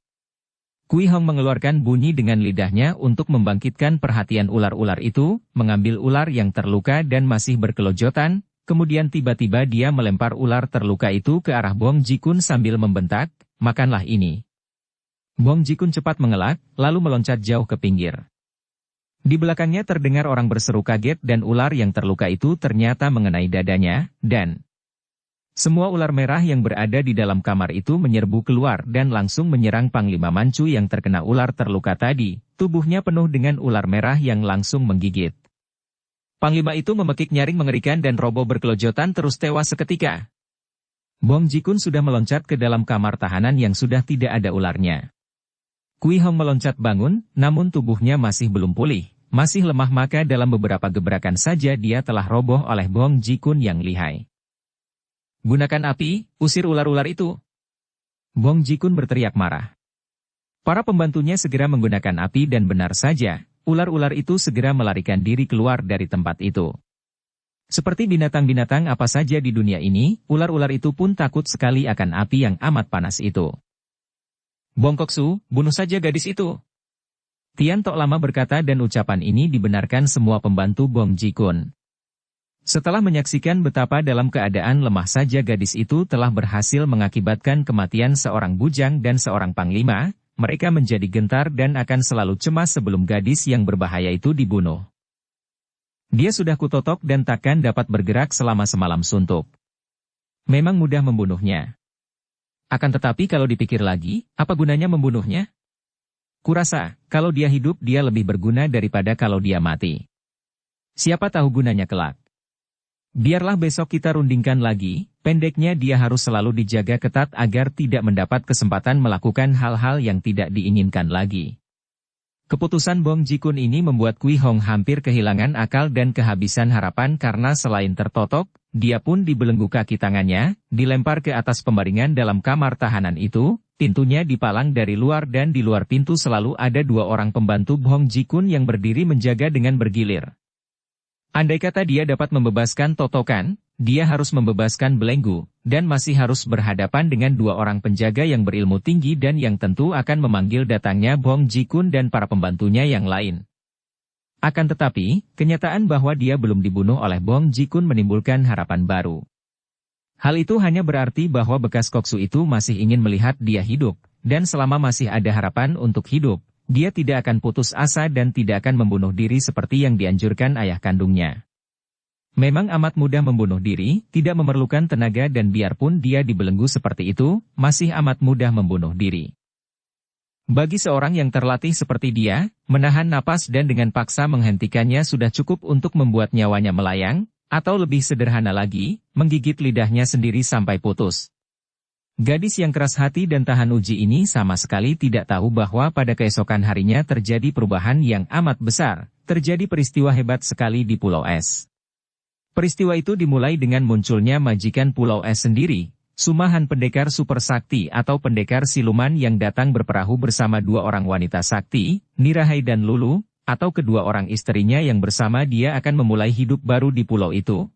Kui Hong mengeluarkan bunyi dengan lidahnya untuk membangkitkan perhatian ular-ular itu, mengambil ular yang terluka dan masih berkelojotan, kemudian tiba-tiba dia melempar ular terluka itu ke arah Bhong Jikun sambil membentak, makanlah ini. Bhong Jikun cepat mengelak, lalu meloncat jauh ke pinggir. Di belakangnya terdengar orang berseru kaget dan ular yang terluka itu ternyata mengenai dadanya, dan semua ular merah yang berada di dalam kamar itu menyerbu keluar dan langsung menyerang Panglima Manchu yang terkena ular terluka tadi, tubuhnya penuh dengan ular merah yang langsung menggigit. Panglima itu memekik nyaring mengerikan dan roboh berkelojotan terus tewas seketika. Bong Ji-kun sudah meloncat ke dalam kamar tahanan yang sudah tidak ada ularnya. Kui Hong meloncat bangun, namun tubuhnya masih belum pulih, masih lemah maka dalam beberapa gebrakan saja dia telah roboh oleh Bong Ji-kun yang lihai. Gunakan api, usir ular-ular itu. Bong Ji-kun berteriak marah. Para pembantunya segera menggunakan api dan benar saja, ular-ular itu segera melarikan diri keluar dari tempat itu. Seperti binatang-binatang apa saja di dunia ini, ular-ular itu pun takut sekali akan api yang amat panas itu. Bong Koksu, bunuh saja gadis itu. Tian Tok Lama berkata dan ucapan ini dibenarkan semua pembantu Bong Ji-kun. Setelah menyaksikan betapa dalam keadaan lemah saja gadis itu telah berhasil mengakibatkan kematian seorang bujang dan seorang panglima, mereka menjadi gentar dan akan selalu cemas sebelum gadis yang berbahaya itu dibunuh. Dia sudah kutotok dan takkan dapat bergerak selama semalam suntuk. Memang mudah membunuhnya. Akan tetapi kalau dipikir lagi, apa gunanya membunuhnya? Kurasa, kalau dia hidup dia lebih berguna daripada kalau dia mati. Siapa tahu gunanya kelak. Biarlah besok kita rundingkan lagi, pendeknya dia harus selalu dijaga ketat agar tidak mendapat kesempatan melakukan hal-hal yang tidak diinginkan lagi. Keputusan Bong Ji-kun ini membuat Kui Hong hampir kehilangan akal dan kehabisan harapan karena selain tertotok, dia pun dibelenggu kaki tangannya, dilempar ke atas pembaringan dalam kamar tahanan itu, pintunya dipalang dari luar dan di luar pintu selalu ada 2 orang pembantu Bong Ji-kun yang berdiri menjaga dengan bergilir. Andai kata dia dapat membebaskan totokan, dia harus membebaskan belenggu, dan masih harus berhadapan dengan 2 orang penjaga yang berilmu tinggi dan yang tentu akan memanggil datangnya Bong Ji-kun dan para pembantunya yang lain. Akan tetapi, kenyataan bahwa dia belum dibunuh oleh Bong Ji-kun menimbulkan harapan baru. Hal itu hanya berarti bahwa bekas koksu itu masih ingin melihat dia hidup, dan selama masih ada harapan untuk hidup, dia tidak akan putus asa dan tidak akan membunuh diri seperti yang dianjurkan ayah kandungnya. Memang amat mudah membunuh diri, tidak memerlukan tenaga dan biarpun dia dibelenggu seperti itu, masih amat mudah membunuh diri. Bagi seorang yang terlatih seperti dia, menahan napas dan dengan paksa menghentikannya sudah cukup untuk membuat nyawanya melayang, atau lebih sederhana lagi, menggigit lidahnya sendiri sampai putus. Gadis yang keras hati dan tahan uji ini sama sekali tidak tahu bahwa pada keesokan harinya terjadi perubahan yang amat besar, terjadi peristiwa hebat sekali di Pulau Es. Peristiwa itu dimulai dengan munculnya majikan Pulau Es sendiri, Sumahan pendekar super sakti atau pendekar siluman yang datang berperahu bersama 2 orang wanita sakti, Nirahai dan Lulu, atau kedua orang istrinya yang bersama dia akan memulai hidup baru di pulau itu.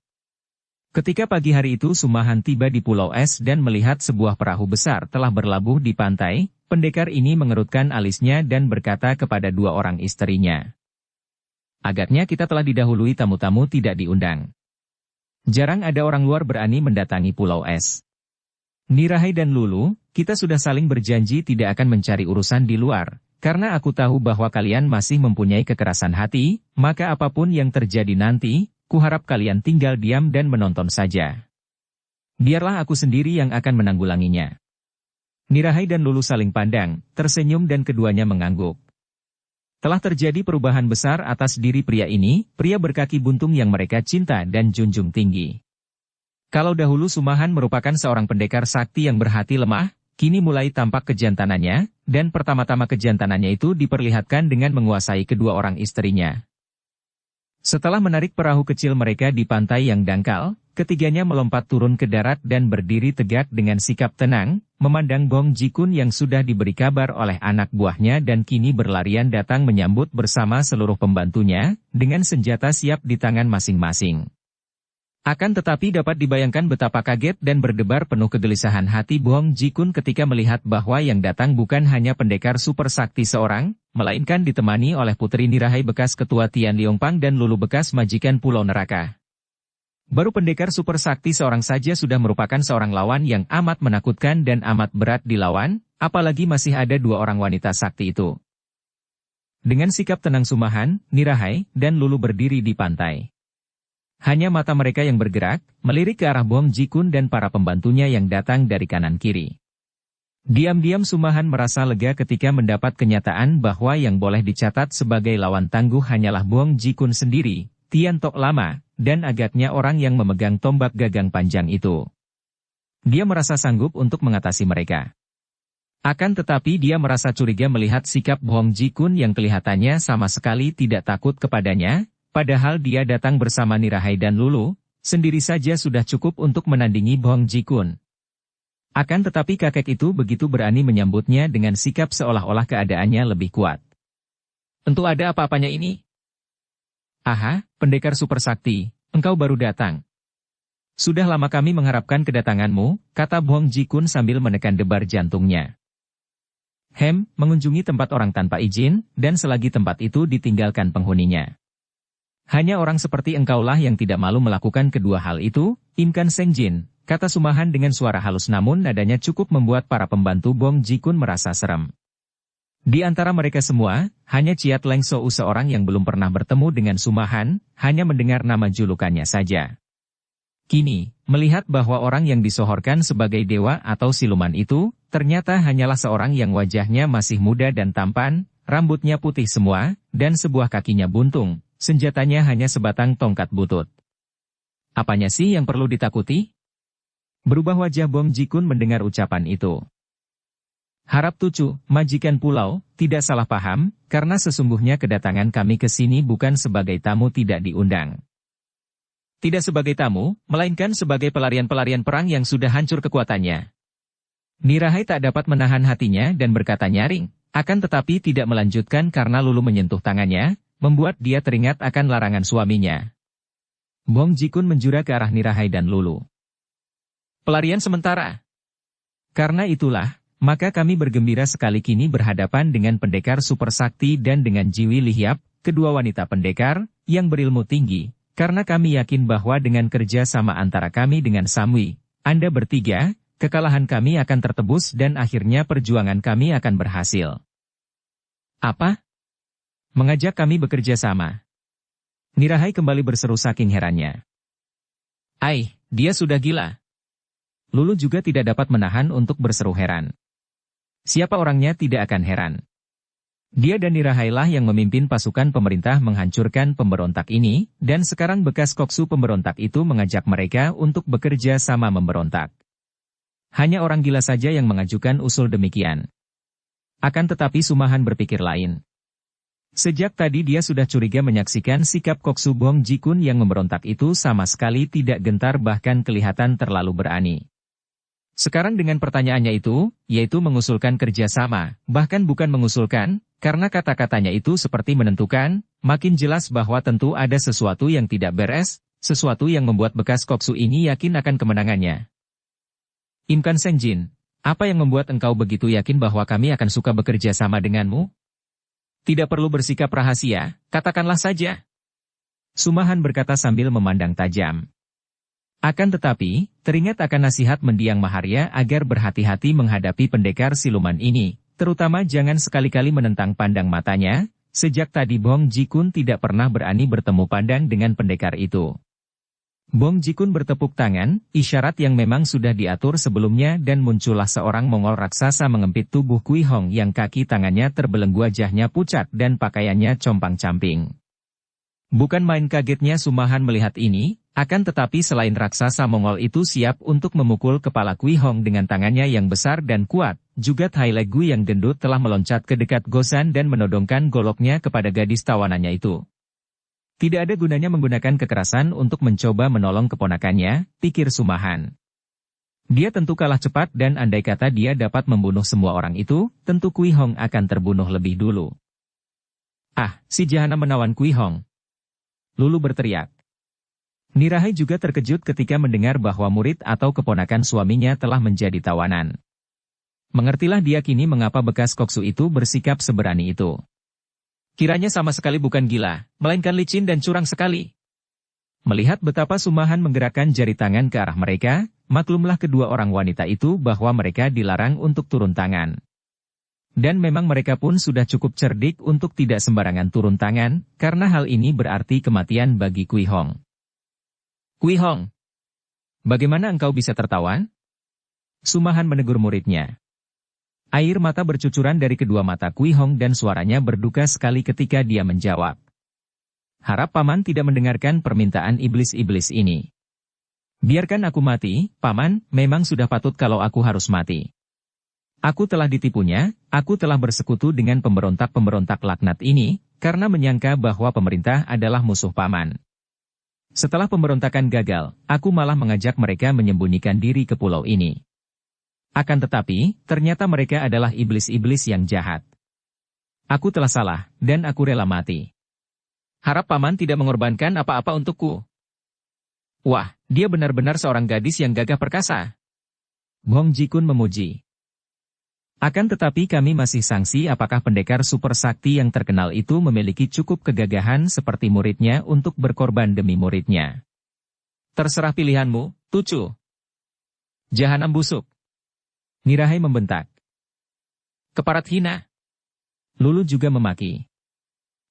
Ketika pagi hari itu Sumahan tiba di Pulau Es dan melihat sebuah perahu besar telah berlabuh di pantai, pendekar ini mengerutkan alisnya dan berkata kepada 2 orang istrinya. Agaknya kita telah didahului tamu-tamu tidak diundang. Jarang ada orang luar berani mendatangi Pulau Es. Nirahai dan Lulu, kita sudah saling berjanji tidak akan mencari urusan di luar, karena aku tahu bahwa kalian masih mempunyai kekerasan hati, maka apapun yang terjadi nanti, kuharap kalian tinggal diam dan menonton saja. Biarlah aku sendiri yang akan menanggulanginya. Nirahai dan Lulu saling pandang, tersenyum dan keduanya mengangguk. Telah terjadi perubahan besar atas diri pria ini, pria berkaki buntung yang mereka cinta dan junjung tinggi. Kalau dahulu Sumahan merupakan seorang pendekar sakti yang berhati lemah, kini mulai tampak kejantanannya, dan pertama-tama kejantanannya itu diperlihatkan dengan menguasai kedua orang istrinya. Setelah menarik perahu kecil mereka di pantai yang dangkal, ketiganya melompat turun ke darat dan berdiri tegak dengan sikap tenang, memandang Bong Ji-kun yang sudah diberi kabar oleh anak buahnya dan kini berlarian datang menyambut bersama seluruh pembantunya, dengan senjata siap di tangan masing-masing. Akan tetapi dapat dibayangkan betapa kaget dan berdebar penuh kegelisahan hati Bong Ji-kun ketika melihat bahwa yang datang bukan hanya pendekar super sakti seorang, melainkan ditemani oleh Putri Nirahai bekas ketua Tian Liongpang dan Lulu bekas majikan Pulau Neraka. Baru pendekar super sakti seorang saja sudah merupakan seorang lawan yang amat menakutkan dan amat berat dilawan, apalagi masih ada 2 orang wanita sakti itu. Dengan sikap tenang Sumahan, Nirahai, dan Lulu berdiri di pantai. Hanya mata mereka yang bergerak, melirik ke arah Bong Ji-kun dan para pembantunya yang datang dari kanan kiri. Diam-diam Sumahan merasa lega ketika mendapat kenyataan bahwa yang boleh dicatat sebagai lawan tangguh hanyalah Bong Ji-kun sendiri, Tian Tok Lama, dan agaknya orang yang memegang tombak gagang panjang itu. Dia merasa sanggup untuk mengatasi mereka. Akan tetapi dia merasa curiga melihat sikap Bong Ji-kun yang kelihatannya sama sekali tidak takut kepadanya, padahal dia datang bersama Nirahai dan Lulu, sendiri saja sudah cukup untuk menandingi Bong Ji-kun. Akan tetapi kakek itu begitu berani menyambutnya dengan sikap seolah-olah keadaannya lebih kuat. Tentu ada apa-apanya ini. Aha, pendekar super sakti, engkau baru datang. Sudah lama kami mengharapkan kedatanganmu, kata Bong Ji-kun sambil menekan debar jantungnya. Mengunjungi tempat orang tanpa izin, dan selagi tempat itu ditinggalkan penghuninya. Hanya orang seperti engkaulah yang tidak malu melakukan kedua hal itu, Imkan Sengjin, kata Sumahan dengan suara halus namun nadanya cukup membuat para pembantu Bong Ji-kun merasa serem. Di antara mereka semua, hanya Chiat Leng Sou seorang yang belum pernah bertemu dengan Sumahan, hanya mendengar nama julukannya saja. Kini, melihat bahwa orang yang disohorkan sebagai dewa atau siluman itu, ternyata hanyalah seorang yang wajahnya masih muda dan tampan, rambutnya putih semua, dan sebuah kakinya buntung, senjatanya hanya sebatang tongkat butut. Apanya sih yang perlu ditakuti? Berubah wajah Bong Ji-kun mendengar ucapan itu. Harap Tucu, majikan pulau, tidak salah paham, karena sesungguhnya kedatangan kami ke sini bukan sebagai tamu tidak diundang. Tidak sebagai tamu, melainkan sebagai pelarian-pelarian perang yang sudah hancur kekuatannya. Nirahai tak dapat menahan hatinya dan berkata nyaring, akan tetapi tidak melanjutkan karena Lulu menyentuh tangannya, membuat dia teringat akan larangan suaminya. Bong Ji-kun menjura ke arah Nirahai dan Lulu. Pelarian sementara. Karena itulah, maka kami bergembira sekali kini berhadapan dengan pendekar super sakti dan dengan Jiwi Lihiap, kedua wanita pendekar, yang berilmu tinggi, karena kami yakin bahwa dengan kerja sama antara kami dengan Samwi, Anda bertiga, kekalahan kami akan tertebus dan akhirnya perjuangan kami akan berhasil. Apa? Mengajak kami bekerja sama? Nirahai kembali berseru saking herannya. Dia sudah gila. Lulu juga tidak dapat menahan untuk berseru heran. Siapa orangnya tidak akan heran. Dia dan Nirahailah yang memimpin pasukan pemerintah menghancurkan pemberontak ini, dan sekarang bekas koksu pemberontak itu mengajak mereka untuk bekerja sama memberontak. Hanya orang gila saja yang mengajukan usul demikian. Akan tetapi Sumahan berpikir lain. Sejak tadi dia sudah curiga menyaksikan sikap koksu Bong Ji-kun yang memberontak itu sama sekali tidak gentar bahkan kelihatan terlalu berani. Sekarang dengan pertanyaannya itu, yaitu mengusulkan kerjasama, bahkan bukan mengusulkan, karena kata-katanya itu seperti menentukan, makin jelas bahwa tentu ada sesuatu yang tidak beres, sesuatu yang membuat bekas koksu ini yakin akan kemenangannya. Imkan Sengjin, apa yang membuat engkau begitu yakin bahwa kami akan suka bekerja sama denganmu? Tidak perlu bersikap rahasia, katakanlah saja. Sumahan berkata sambil memandang tajam. Akan tetapi, teringat akan nasihat mendiang Maharya agar berhati-hati menghadapi pendekar siluman ini, terutama jangan sekali-kali menentang pandang matanya, sejak tadi Bong Ji-kun tidak pernah berani bertemu pandang dengan pendekar itu. Bong Ji-kun bertepuk tangan, isyarat yang memang sudah diatur sebelumnya dan muncullah seorang Mongol raksasa mengempit tubuh Kui Hong yang kaki tangannya terbelenggu wajahnya pucat dan pakaiannya compang-camping. Bukan main kagetnya Sumahan melihat ini, akan tetapi selain raksasa Mongol itu siap untuk memukul kepala Kui Hong dengan tangannya yang besar dan kuat, juga Tai Legu yang gendut telah meloncat ke dekat Gosan dan menodongkan goloknya kepada gadis tawanannya itu. Tidak ada gunanya menggunakan kekerasan untuk mencoba menolong keponakannya, pikir Sumahan. Dia tentu kalah cepat dan andai kata dia dapat membunuh semua orang itu, tentu Kui Hong akan terbunuh lebih dulu. Si jahanam menawan Kui Hong. Lulu berteriak. Nirahai juga terkejut ketika mendengar bahwa murid atau keponakan suaminya telah menjadi tawanan. Mengertilah dia kini mengapa bekas koksu itu bersikap seberani itu. Kiranya sama sekali bukan gila, melainkan licin dan curang sekali. Melihat betapa Sumahan menggerakkan jari tangan ke arah mereka, maklumlah kedua orang wanita itu bahwa mereka dilarang untuk turun tangan. Dan memang mereka pun sudah cukup cerdik untuk tidak sembarangan turun tangan, karena hal ini berarti kematian bagi Kui Hong. Kui Hong, bagaimana engkau bisa tertawan? Sumahan menegur muridnya. Air mata bercucuran dari kedua mata Kui Hong dan suaranya berduka sekali ketika dia menjawab. Harap Paman tidak mendengarkan permintaan iblis-iblis ini. Biarkan aku mati, Paman, memang sudah patut kalau aku harus mati. Aku telah ditipunya, aku telah bersekutu dengan pemberontak-pemberontak laknat ini, karena menyangka bahwa pemerintah adalah musuh Paman. Setelah pemberontakan gagal, aku malah mengajak mereka menyembunyikan diri ke pulau ini. Akan tetapi, ternyata mereka adalah iblis-iblis yang jahat. Aku telah salah, dan aku rela mati. Harap Paman tidak mengorbankan apa-apa untukku. Wah, dia benar-benar seorang gadis yang gagah perkasa. Bong Jikun memuji. Akan tetapi kami masih sangsi apakah pendekar super sakti yang terkenal itu memiliki cukup kegagahan seperti muridnya untuk berkorban demi muridnya. Terserah pilihanmu, Tucu. Jahanam busuk. Nirahai membentak. Keparat hina. Lulu juga memaki.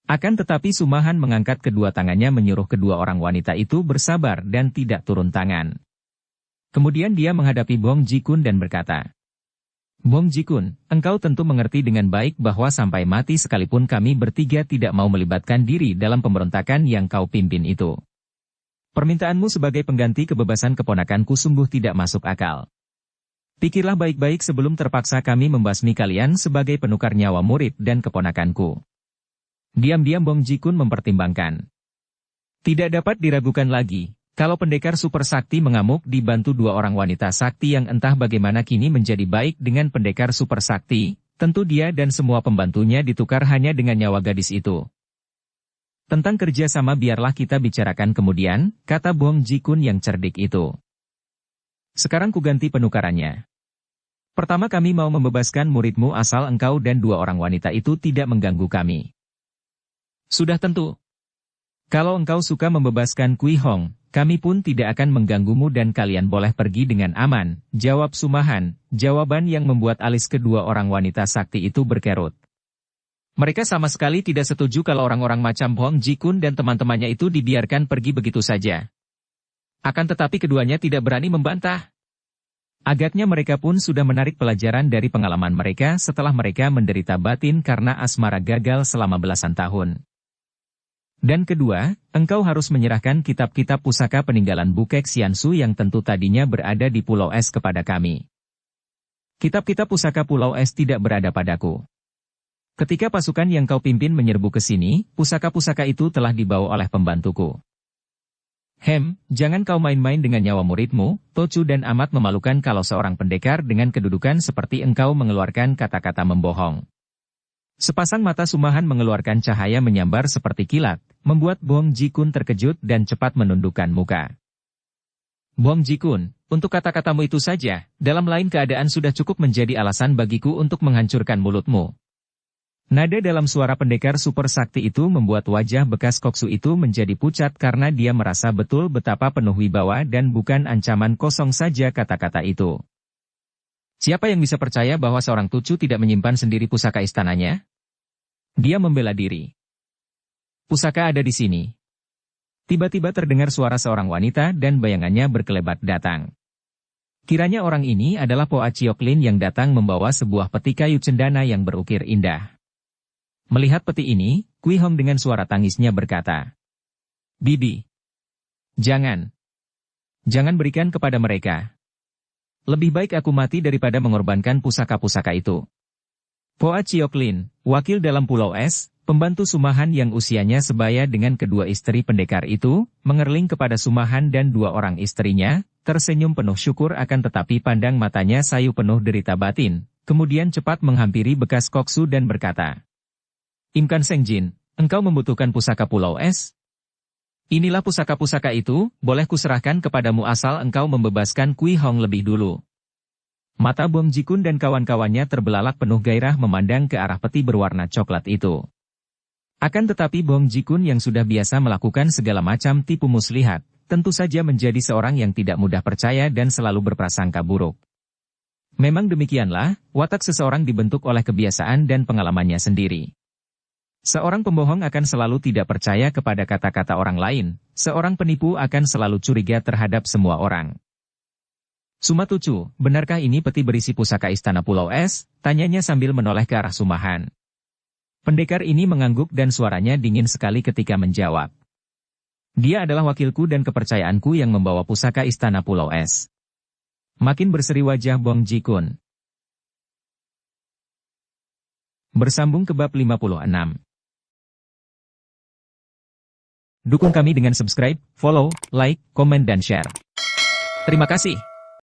Akan tetapi Sumahan mengangkat kedua tangannya menyuruh kedua orang wanita itu bersabar dan tidak turun tangan. Kemudian dia menghadapi Bong Jikun dan berkata, Bong Jikun, engkau tentu mengerti dengan baik bahwa sampai mati sekalipun kami bertiga tidak mau melibatkan diri dalam pemberontakan yang kau pimpin itu. Permintaanmu sebagai pengganti kebebasan keponakanku sungguh tidak masuk akal. Pikirlah baik-baik sebelum terpaksa kami membasmi kalian sebagai penukar nyawa murid dan keponakanku. Diam-diam Bong Jikun mempertimbangkan. Tidak dapat diragukan lagi, kalau pendekar super sakti mengamuk dibantu dua orang wanita sakti yang entah bagaimana kini menjadi baik dengan pendekar super sakti, tentu dia dan semua pembantunya ditukar hanya dengan nyawa gadis itu. Tentang kerja sama biarlah kita bicarakan kemudian, kata Bong Jikun yang cerdik itu. Sekarang kuganti penukarannya. Pertama kami mau membebaskan muridmu asal engkau dan dua orang wanita itu tidak mengganggu kami. Sudah tentu. Kalau engkau suka membebaskan Kui Hong, kami pun tidak akan mengganggumu dan kalian boleh pergi dengan aman, jawab Sumahan, jawaban yang membuat alis kedua orang wanita sakti itu berkerut. Mereka sama sekali tidak setuju kalau orang-orang macam Bong Jikun dan teman-temannya itu dibiarkan pergi begitu saja. Akan tetapi keduanya tidak berani membantah. Agaknya mereka pun sudah menarik pelajaran dari pengalaman mereka setelah mereka menderita batin karena asmara gagal selama belasan tahun. Dan kedua, engkau harus menyerahkan kitab-kitab pusaka peninggalan Bukek Xiansu yang tentu tadinya berada di Pulau Es kepada kami. Kitab-kitab pusaka Pulau Es tidak berada padaku. Ketika pasukan yang kau pimpin menyerbu ke sini, pusaka-pusaka itu telah dibawa oleh pembantuku. Jangan kau main-main dengan nyawa muridmu, Tocu, dan amat memalukan kalau seorang pendekar dengan kedudukan seperti engkau mengeluarkan kata-kata membohong. Sepasang mata Sumahan mengeluarkan cahaya menyambar seperti kilat, membuat Bong Jikun terkejut dan cepat menundukkan muka. Bong Jikun, untuk kata-katamu itu saja, dalam lain keadaan sudah cukup menjadi alasan bagiku untuk menghancurkan mulutmu. Nada dalam suara pendekar super sakti itu membuat wajah bekas koksu itu menjadi pucat karena dia merasa betul betapa penuh wibawa dan bukan ancaman kosong saja kata-kata itu. Siapa yang bisa percaya bahwa seorang Tucu tidak menyimpan sendiri pusaka istananya? Dia membela diri. Pusaka ada di sini. Tiba-tiba terdengar suara seorang wanita dan bayangannya berkelebat datang. Kiranya orang ini adalah Poa Chioklin yang datang membawa sebuah peti kayu cendana yang berukir indah. Melihat peti ini, Kui Hong dengan suara tangisnya berkata, Bibi, jangan berikan kepada mereka. Lebih baik aku mati daripada mengorbankan pusaka-pusaka itu. Poa Chioklin, wakil dalam Pulau Es, pembantu Sumahan yang usianya sebaya dengan kedua istri pendekar itu, mengerling kepada Sumahan dan dua orang istrinya, tersenyum penuh syukur akan tetapi pandang matanya sayu penuh derita batin, kemudian cepat menghampiri bekas koksu dan berkata, Imkan Sengjin, engkau membutuhkan pusaka Pulau Es? Inilah pusaka-pusaka itu, boleh kuserahkan kepadamu asal engkau membebaskan Kui Hong lebih dulu. Mata Bong Jikun dan kawan-kawannya terbelalak penuh gairah memandang ke arah peti berwarna coklat itu. Akan tetapi Bong Jikun yang sudah biasa melakukan segala macam tipu muslihat, tentu saja menjadi seorang yang tidak mudah percaya dan selalu berprasangka buruk. Memang demikianlah, watak seseorang dibentuk oleh kebiasaan dan pengalamannya sendiri. Seorang pembohong akan selalu tidak percaya kepada kata-kata orang lain, seorang penipu akan selalu curiga terhadap semua orang. Sumatucu, benarkah ini peti berisi pusaka istana Pulau Es? Tanyanya sambil menoleh ke arah Sumahan. Pendekar ini mengangguk dan suaranya dingin sekali ketika menjawab. Dia adalah wakilku dan kepercayaanku yang membawa pusaka Istana Pulau Es. Makin berseri wajah Bong Ji-kun. Bersambung ke bab 56. Dukung kami dengan subscribe, follow, like, komen dan share. Terima kasih.